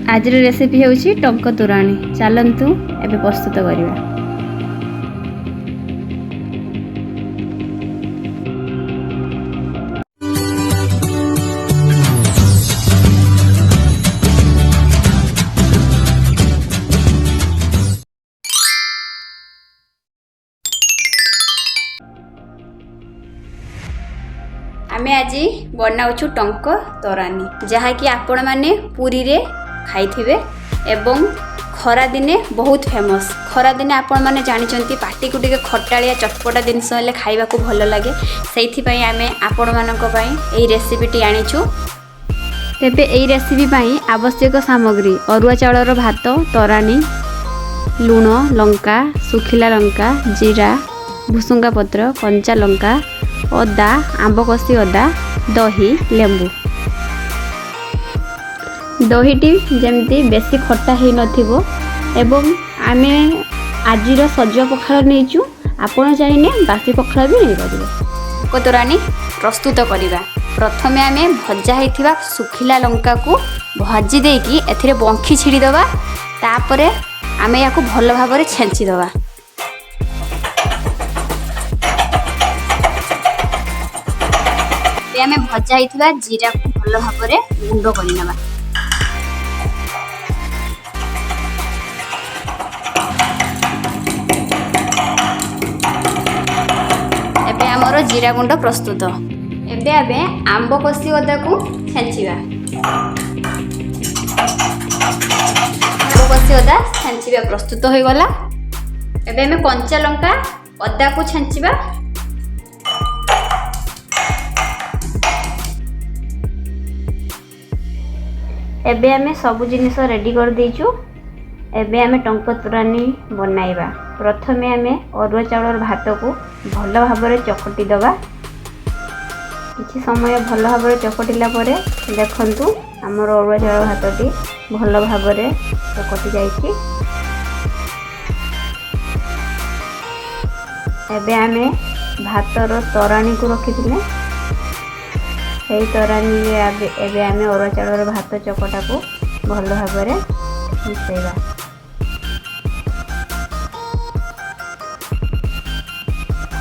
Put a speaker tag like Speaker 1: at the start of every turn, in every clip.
Speaker 1: आज रेसिपी होउछि टंक तोराणी। चलंतु एबे प्रस्तुत करिवा। आमे आज बनाऊछु टंक तोरानी, जहाँकि आपण मैंने पुरी रे खाइथिबे एवं खरा दिने बहुत फेमस। खरा दिने आपण मैंने जानिचंती पार्टी को टिके खटालिया चटपटा जिनस हेले खाइबा को भल लगे, सेइथि पई आमे आपण मानक पई एई रेसिपीटी आनिछु। तेबे एई रेसिपी पई आवश्यक सामग्री अरुआ चाउळर भात, तोरानी, लूण, लंका, सुखिला लंका, जीरा, भुसुंगा पत्र, कंचा लंका, अदा, आंब कषि अदा, दही, लेंबू। दहीटी जमती बेसी खट्टा है नथिबो एवं आमे आजिर सजवा पखाल नहींचु। आपण चाहिए बासी पखाल भी नहीं पारिबे। टंक प्रस्तुत करिबा। प्रथमे आमे भजा हेथिबा सुखिला लंका को भाजी देकी एथिरे बंखी छिड़ी दबा। तापरे आमे याको भल भाबरे छेंची दबा। आमे भजा हेथिबा जीरा को भल भाबरे गुंड करि नबा। एबे हमरो जीरा गुंड प्रस्तुत। एबे आबे आंब कषि अदा को छेंचीबा। आंब कषि अदा छेंचीबा प्रस्तुत हो गला। एबे हमें कंचा लंका अदा को छेंचीबा। एबे हमें सब जिनिस रेडी कर देइछु। एबे हमें टंक तोरानी बनाइबा। प्रथमे हमें अरुआ चाउळर भात को भल भाबरे चकटी दबा। किछि समय भल भाबरे चकटिला परे देखंतु हमर अरुआ चाउळर भातटी भल भाबरे चकटी जाइछि। एबे हमें भातर तोरानी को रखिथिले, सेई तोरानी रे एबे हमें अरुआ चाउळर भात चकटा को भल भाबरे मिसेइबा।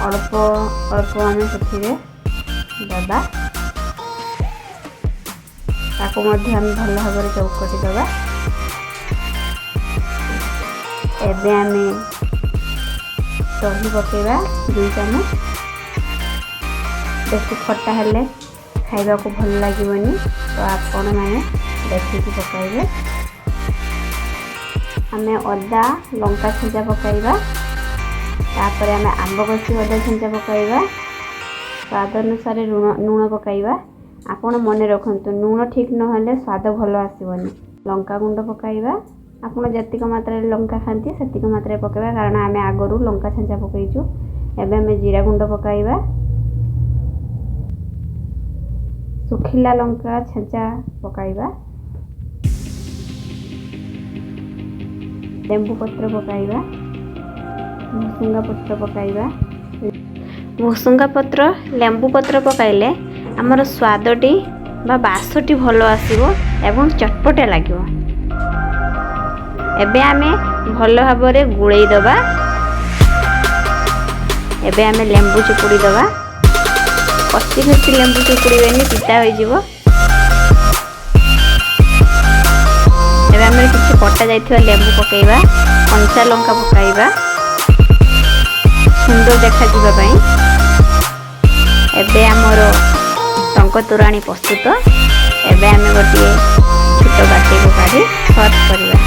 Speaker 1: अल्प अल्प आमे सेथिरे दबा। ताको मध्ये हम भल भाबरे चकटी दबा। एबे आमे दही पकेबा 2 चामच। बेसी खट्टा हेले खाइबा को भल लागिवनी, तो आपण माने देखिकी पकाइबे। आमे अदा लंका छेंचा पकाइबा। तापर आमे आंब कषि अदा छेंचा पकाइबा। स्वाद अनुसार लूण पकाइबा। आपण मने रखंतु लूण ठीक न हेले स्वाद भल आसीबनी। लंका गुंड पकाइबा। आपण जतिक मात्रा रे लंका खांती सेतिक मात्रा रे पकाइबा, कारण आमे आगरु लंका छेंचा पकाइछु। एबे आमे जीरा गुंड पकाइबा। सुखिला लंका छेंचा पकाइबा। लेंबू पत्र पकाइबा। भुसुंगा पत्र पकाइबा। भुसुंगा पत्र लेंबू पत्र पकाइले हमर स्वादटी बा बासटी भल आसीबो एवं चटपटा लागिबो। एबे आमे भल भाबरे गुळेई दबा। एबे आमे लेंबू चिपुड़ी दबा। कच्ची कच्ची लेंबू चिपुड़ीबेनी, पिता हो जिवो। एबे आमे किछि कटा जाइथिबा लेंबू पकाइबा। कंचा लंका पकाइबा सुंदर देखा जिबा पई। एबे हमर टंक तोरानी प्रस्तुत। एबे आमे गोटे छोट बाटी को काढी सर्व करबा।